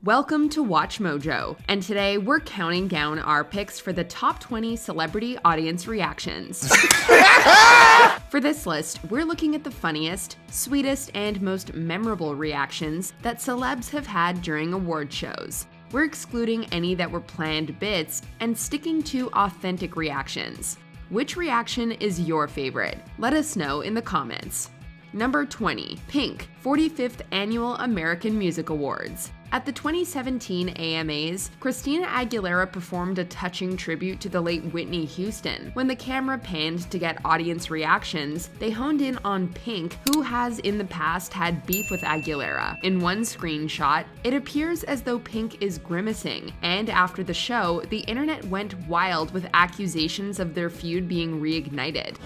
Welcome to Watch Mojo, and today we're counting down our picks for the top 20 celebrity audience reactions. For this list, we're looking at the funniest, sweetest, and most memorable reactions that celebs have had during award shows. We're excluding any that were planned bits and sticking to authentic reactions. Which reaction is your favorite? Let us know in the comments. Number 20, Pink, 45th Annual American Music Awards. At the 2017 AMAs, Christina Aguilera performed a touching tribute to the late Whitney Houston. When the camera panned to get audience reactions, they honed in on Pink, who has in the past had beef with Aguilera. In one screenshot, it appears as though Pink is grimacing, and after the show, the internet went wild with accusations of their feud being reignited.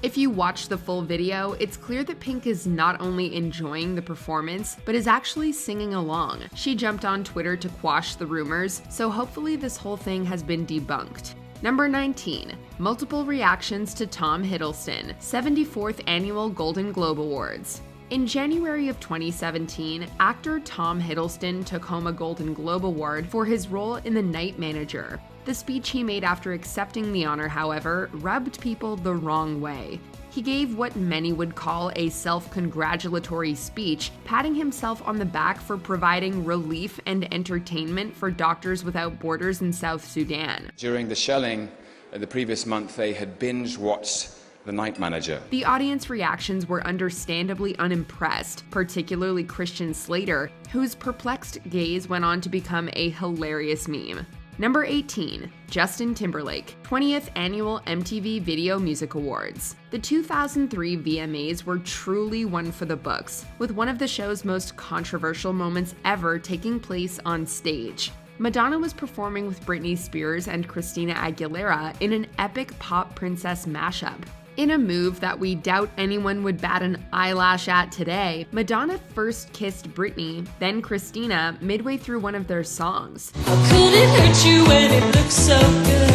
If you watch the full video, it's clear that Pink is not only enjoying the performance, but is actually singing along. She jumped on Twitter to quash the rumors, so hopefully this whole thing has been debunked. Number 19, multiple reactions to Tom Hiddleston, 74th Annual Golden Globe Awards. In January of 2017, actor Tom Hiddleston took home a Golden Globe Award for his role in The Night Manager. The speech he made after accepting the honor, however, rubbed people the wrong way. He gave what many would call a self-congratulatory speech, patting himself on the back for providing relief and entertainment for Doctors Without Borders in South Sudan. During the shelling the previous month, they had binge-watched The Night Manager. The audience reactions were understandably unimpressed, particularly Christian Slater, whose perplexed gaze went on to become a hilarious meme. Number 18, Justin Timberlake, 20th Annual MTV Video Music Awards. The 2003 VMAs were truly one for the books, with one of the show's most controversial moments ever taking place on stage. Madonna was performing with Britney Spears and Christina Aguilera in an epic pop princess mashup. In a move that we doubt anyone would bat an eyelash at today, Madonna first kissed Britney, then Christina, midway through one of their songs. How could it hurt you when it looks so good?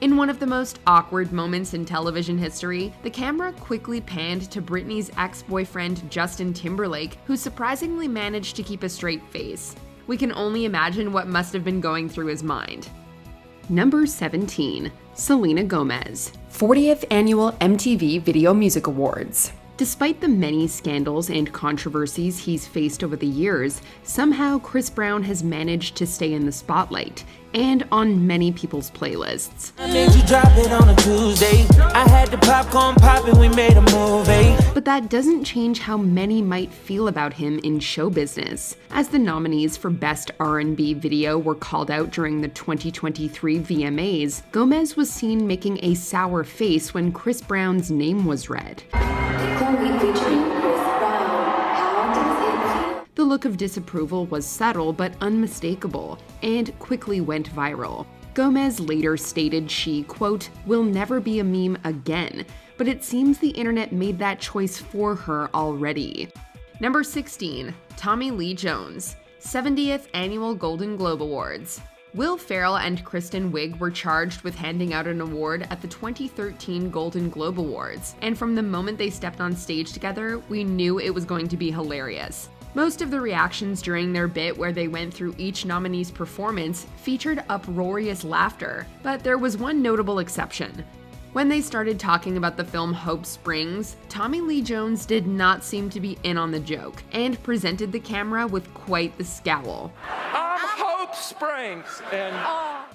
In one of the most awkward moments in television history, the camera quickly panned to Britney's ex-boyfriend Justin Timberlake, who surprisingly managed to keep a straight face. We can only imagine what must have been going through his mind. Number 17, Selena Gomez, 40th Annual MTV Video Music Awards. Despite the many scandals and controversies he's faced over the years, somehow Chris Brown has managed to stay in the spotlight and on many people's playlists. I made you drop it on a Tuesday. I had the popcorn popping, we made a movie. But that doesn't change how many might feel about him in show business. As the nominees for Best R&B Video were called out during the 2023 VMAs, Gomez was seen making a sour face when Chris Brown's name was read. The look of disapproval was subtle but unmistakable, and quickly went viral. Gomez later stated she, quote, will never be a meme again, but it seems the internet made that choice for her already. Number 16, Tommy Lee Jones, 70th Annual Golden Globe Awards. Will Ferrell and Kristen Wiig were charged with handing out an award at the 2013 Golden Globe Awards, and from the moment they stepped on stage together, we knew it was going to be hilarious. Most of the reactions during their bit where they went through each nominee's performance featured uproarious laughter, but there was one notable exception. When they started talking about the film Hope Springs, Tommy Lee Jones did not seem to be in on the joke, and presented the camera with quite the scowl. Hope Springs and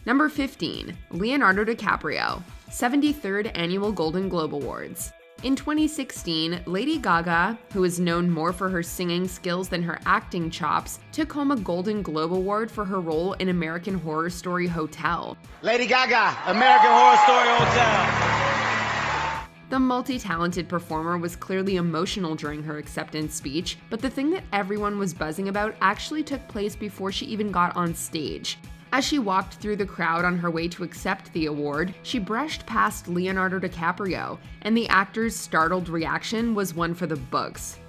Number 15, Leonardo DiCaprio, 73rd Annual Golden Globe Awards. In 2016, Lady Gaga, who is known more for her singing skills than her acting chops, took home a Golden Globe Award for her role in American Horror Story Hotel. Lady Gaga, American Horror Story Hotel. The multi-talented performer was clearly emotional during her acceptance speech, but the thing that everyone was buzzing about actually took place before she even got on stage. As she walked through the crowd on her way to accept the award, she brushed past Leonardo DiCaprio, and the actor's startled reaction was one for the books.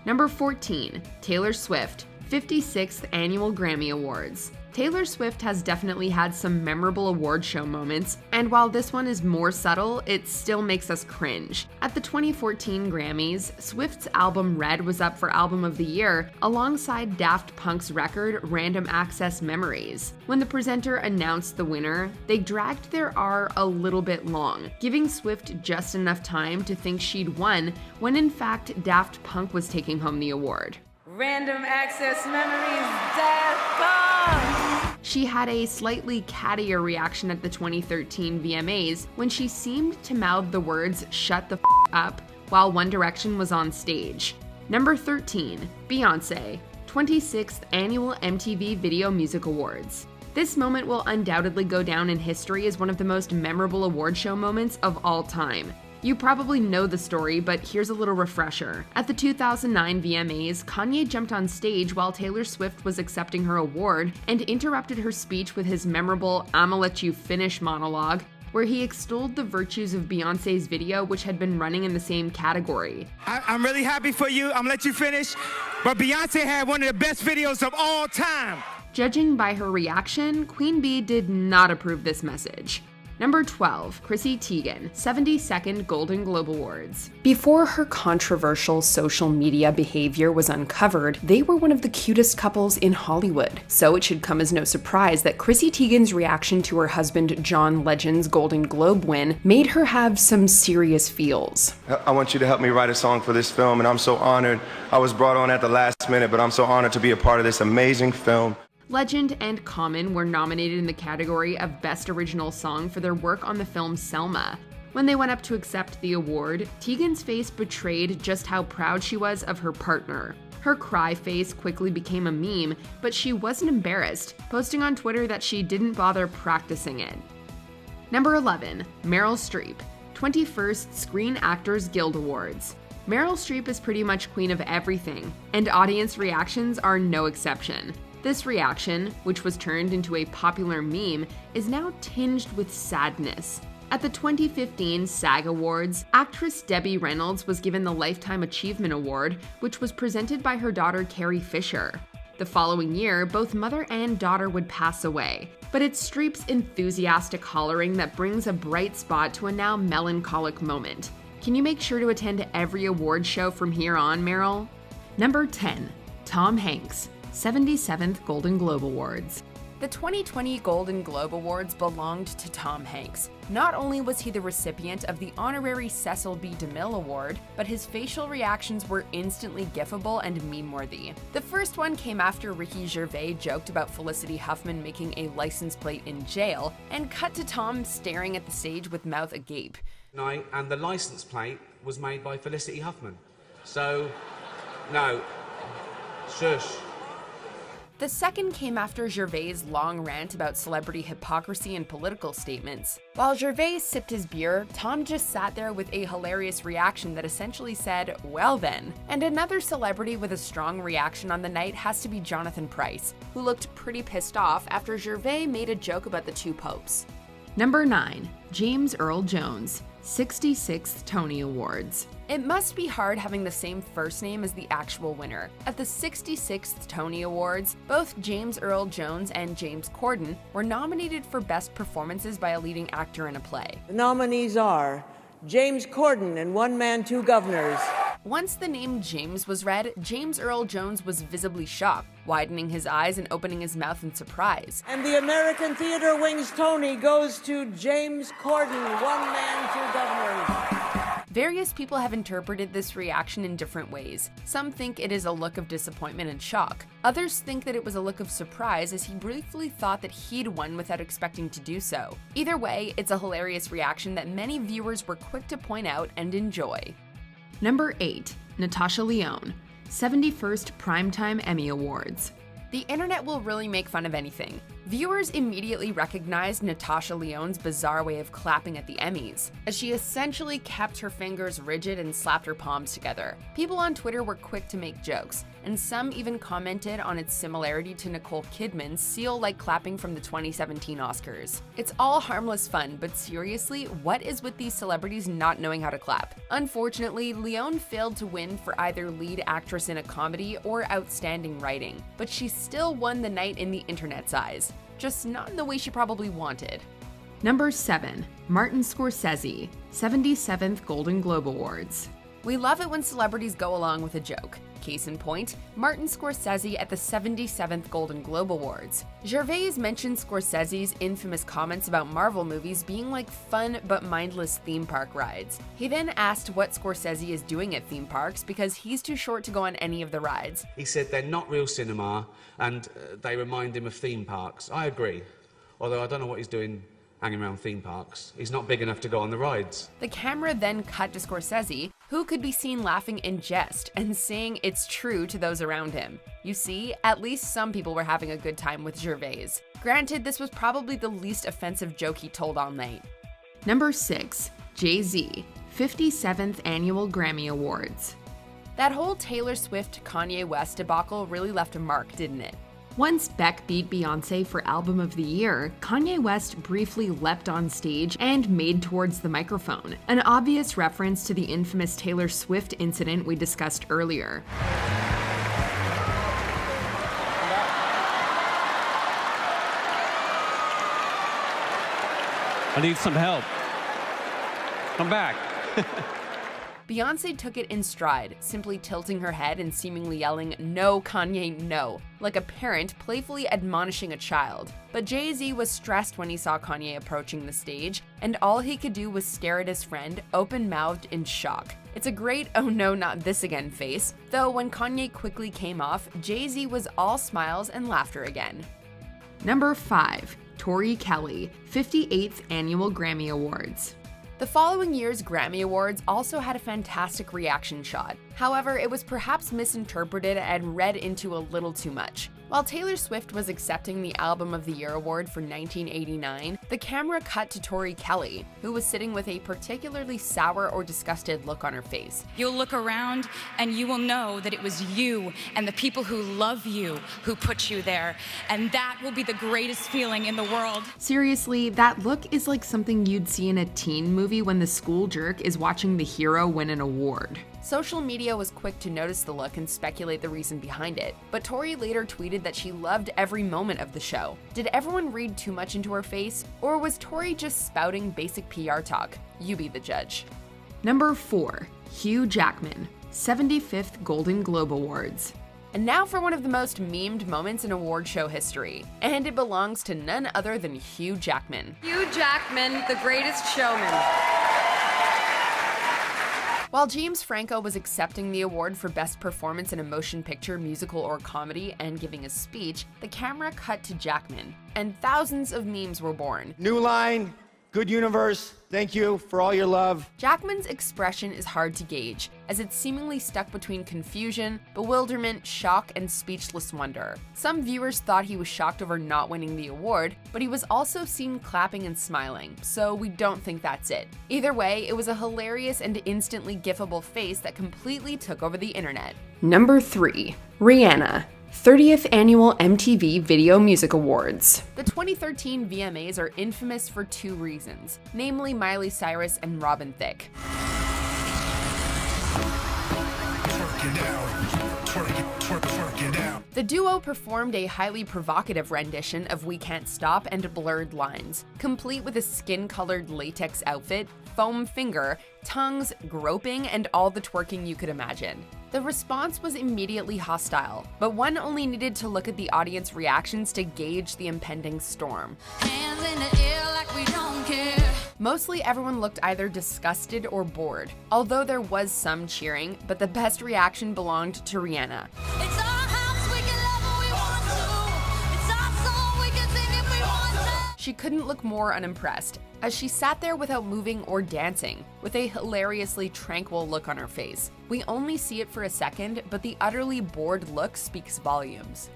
Number 14, Taylor Swift, 56th Annual Grammy Awards. Taylor Swift has definitely had some memorable award show moments, and while this one is more subtle, it still makes us cringe. At the 2014 Grammys, Swift's album Red was up for Album of the Year alongside Daft Punk's record Random Access Memories. When the presenter announced the winner, they dragged their R a little bit long, giving Swift just enough time to think she'd won when in fact Daft Punk was taking home the award. Random Access Memories, Daft Punk! She had a slightly cattier reaction at the 2013 VMAs when she seemed to mouth the words "shut the f*** up" while One Direction was on stage. Number 13, Beyoncé, 26th Annual MTV Video Music Awards. This moment will undoubtedly go down in history as one of the most memorable award show moments of all time. You probably know the story, but here's a little refresher. At the 2009 VMAs, Kanye jumped on stage while Taylor Swift was accepting her award and interrupted her speech with his memorable "I'ma let you finish" monologue, where he extolled the virtues of Beyoncé's video, which had been running in the same category. I'm really happy for you. I'm gonna let you finish. But Beyoncé had one of the best videos of all time. Judging by her reaction, Queen Bee did not approve this message. Number 12, Chrissy Teigen, 72nd Golden Globe Awards. Before her controversial social media behavior was uncovered, they were one of the cutest couples in Hollywood. So it should come as no surprise that Chrissy Teigen's reaction to her husband John Legend's Golden Globe win made her have some serious feels. I want you to help me write a song for this film, and I'm so honored. I was brought on at the last minute, but I'm so honored to be a part of this amazing film. Legend and Common were nominated in the category of Best Original Song for their work on the film Selma. When they went up to accept the award, Teigen's face betrayed just how proud she was of her partner. Her cry face quickly became a meme, but she wasn't embarrassed, posting on Twitter that she didn't bother practicing it. Number 11, Meryl Streep, 21st Screen Actors Guild Awards. Meryl Streep is pretty much queen of everything, and audience reactions are no exception. This reaction, which was turned into a popular meme, is now tinged with sadness. At the 2015 SAG Awards, actress Debbie Reynolds was given the Lifetime Achievement Award, which was presented by her daughter Carrie Fisher. The following year, both mother and daughter would pass away, but it's Streep's enthusiastic hollering that brings a bright spot to a now melancholic moment. Can you make sure to attend every award show from here on, Meryl? Number 10, Tom Hanks, 77th Golden Globe Awards. The 2020 Golden Globe Awards belonged to Tom Hanks. Not only was he the recipient of the honorary Cecil B. DeMille Award, but his facial reactions were instantly gifable and meme-worthy. The first one came after Ricky Gervais joked about Felicity Huffman making a license plate in jail, and cut to Tom staring at the stage with mouth agape. No, and the license plate was made by Felicity Huffman. So, no, shush. The second came after Gervais' long rant about celebrity hypocrisy and political statements. While Gervais sipped his beer, Tom just sat there with a hilarious reaction that essentially said, "Well then." And another celebrity with a strong reaction on the night has to be Jonathan Pryce, who looked pretty pissed off after Gervais made a joke about the two popes. Number 9, James Earl Jones, 66th Tony Awards. It must be hard having the same first name as the actual winner. At the 66th Tony Awards, both James Earl Jones and James Corden were nominated for Best Performances by a Leading Actor in a Play. The nominees are James Corden in One Man, Two Governors. Once the name James was read, James Earl Jones was visibly shocked, widening his eyes and opening his mouth in surprise. And the American Theater Wing's Tony goes to James Corden, One Man, Two Governors. Various people have interpreted this reaction in different ways. Some think it is a look of disappointment and shock. Others think that it was a look of surprise as he briefly thought that he'd won without expecting to do so. Either way, it's a hilarious reaction that many viewers were quick to point out and enjoy. Number 8, Natasha Lyonne, 71st Primetime Emmy Awards. The internet will really make fun of anything. Viewers immediately recognized Natasha Lyonne's bizarre way of clapping at the Emmys, as she essentially kept her fingers rigid and slapped her palms together. People on Twitter were quick to make jokes, and some even commented on its similarity to Nicole Kidman's seal-like clapping from the 2017 Oscars. It's all harmless fun, but seriously, what is with these celebrities not knowing how to clap? Unfortunately, Lyonne failed to win for either lead actress in a comedy or outstanding writing, but she still won the night in the internet's eyes. Just not in the way she probably wanted. Number 7. Martin Scorsese, 77th Golden Globe Awards. We love it when celebrities go along with a joke. Case in point, Martin Scorsese at the 77th Golden Globe Awards. Gervais mentioned Scorsese's infamous comments about Marvel movies being like fun but mindless theme park rides. He then asked what Scorsese is doing at theme parks because he's too short to go on any of the rides. He said they're not real cinema and they remind him of theme parks. I agree, although I don't know what he's doing hanging around theme parks. He's not big enough to go on the rides. The camera then cut to Scorsese, who could be seen laughing in jest and saying it's true to those around him. You see, at least some people were having a good time with Gervais. Granted, this was probably the least offensive joke he told all night. Number 6. Jay-Z, 57th Annual Grammy Awards. That whole Taylor Swift-Kanye West debacle really left a mark, didn't it? Once Beck beat Beyoncé for Album of the Year, Kanye West briefly leapt on stage and made towards the microphone, an obvious reference to the infamous Taylor Swift incident we discussed earlier. I need some help. Come back. Beyoncé took it in stride, simply tilting her head and seemingly yelling, "No, Kanye, no," like a parent playfully admonishing a child. But Jay-Z was stressed when he saw Kanye approaching the stage, and all he could do was stare at his friend, open-mouthed in shock. It's a great "oh no, not this again" face, though when Kanye quickly came off, Jay-Z was all smiles and laughter again. Number 5. Tori Kelly, 58th Annual Grammy Awards. The following year's Grammy Awards also had a fantastic reaction shot. However, it was perhaps misinterpreted and read into a little too much. While Taylor Swift was accepting the Album of the Year award for 1989, the camera cut to Tori Kelly, who was sitting with a particularly sour or disgusted look on her face. You'll look around and you will know that it was you and the people who love you who put you there, and that will be the greatest feeling in the world. Seriously, that look is like something you'd see in a teen movie when the school jerk is watching the hero win an award. Social media was quick to notice the look and speculate the reason behind it, but Tori later tweeted that she loved every moment of the show. Did everyone read too much into her face, or was Tori just spouting basic PR talk? You be the judge. Number 4. Hugh Jackman, 75th Golden Globe Awards. And now for one of the most memed moments in award show history, and it belongs to none other than Hugh Jackman. Hugh Jackman, the greatest showman. While James Franco was accepting the award for Best Performance in a Motion Picture, Musical, or Comedy and giving a speech, the camera cut to Jackman, and thousands of memes were born. New line, good universe, thank you for all your love. Jackman's expression is hard to gauge, as it's seemingly stuck between confusion, bewilderment, shock, and speechless wonder. Some viewers thought he was shocked over not winning the award, but he was also seen clapping and smiling, so we don't think that's it. Either way, it was a hilarious and instantly gifable face that completely took over the internet. Number 3. Rihanna, 30th Annual MTV Video Music Awards. The 2013 VMAs are infamous for two reasons, namely Miley Cyrus and Robin Thicke. The duo performed a highly provocative rendition of We Can't Stop and Blurred Lines, complete with a skin-colored latex outfit, foam finger, tongues, groping, and all the twerking you could imagine. The response was immediately hostile, but one only needed to look at the audience reactions to gauge the impending storm. Hands in the air like we don't care. Mostly everyone looked either disgusted or bored, although there was some cheering, but the best reaction belonged to Rihanna. It's our house, we can love what we want to. It's our song, we can sing if we want to. She couldn't look more unimpressed, as she sat there without moving or dancing, with a hilariously tranquil look on her face. We only see it for a second, but the utterly bored look speaks volumes.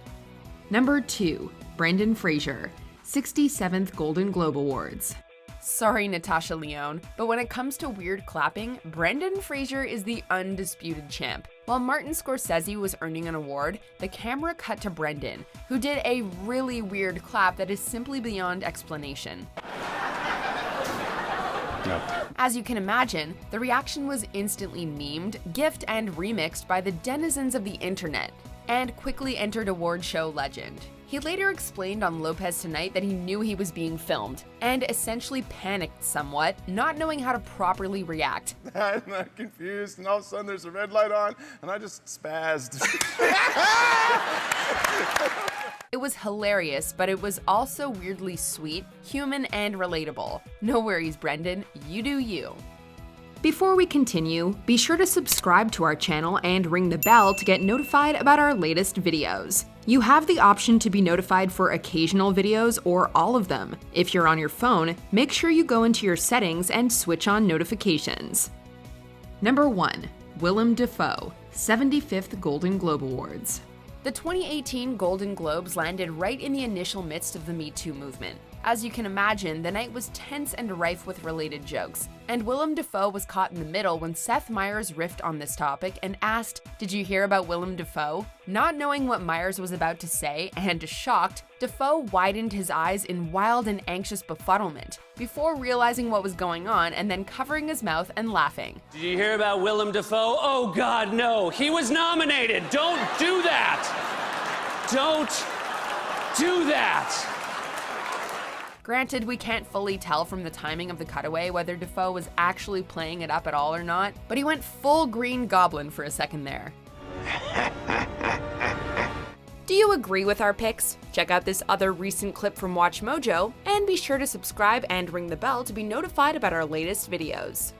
Number 2. Brendan Fraser, 67th Golden Globe Awards. Sorry, Natasha Lyonne, but when it comes to weird clapping, Brendan Fraser is the undisputed champ. While Martin Scorsese was earning an award, the camera cut to Brendan, who did a really weird clap that is simply beyond explanation. No. As you can imagine, the reaction was instantly memed, gifed, and remixed by the denizens of the internet, and quickly entered award show legend. He later explained on Lopez Tonight that he knew he was being filmed, and essentially panicked somewhat, not knowing how to properly react. I'm not confused, and all of a sudden there's a red light on, and I just spazzed. It was hilarious, but it was also weirdly sweet, human, and relatable. No worries, Brendan, you do you. Before we continue, be sure to subscribe to our channel and ring the bell to get notified about our latest videos. You have the option to be notified for occasional videos or all of them. If you're on your phone, make sure you go into your settings and switch on notifications. Number 1. Willem Dafoe, 75th Golden Globe Awards. The 2018 Golden Globes landed right in the initial midst of the Me Too movement. As you can imagine, the night was tense and rife with related jokes, and Willem Dafoe was caught in the middle when Seth Meyers riffed on this topic and asked, "Did you hear about Willem Dafoe?" Not knowing what Meyers was about to say, and shocked, Dafoe widened his eyes in wild and anxious befuddlement, before realizing what was going on and then covering his mouth and laughing. Did you hear about Willem Dafoe? Oh God, no, he was nominated. Don't do that. Don't do that. Granted, we can't fully tell from the timing of the cutaway whether Dafoe was actually playing it up at all or not, but he went full Green Goblin for a second there. Do you agree with our picks? Check out this other recent clip from WatchMojo, and be sure to subscribe and ring the bell to be notified about our latest videos.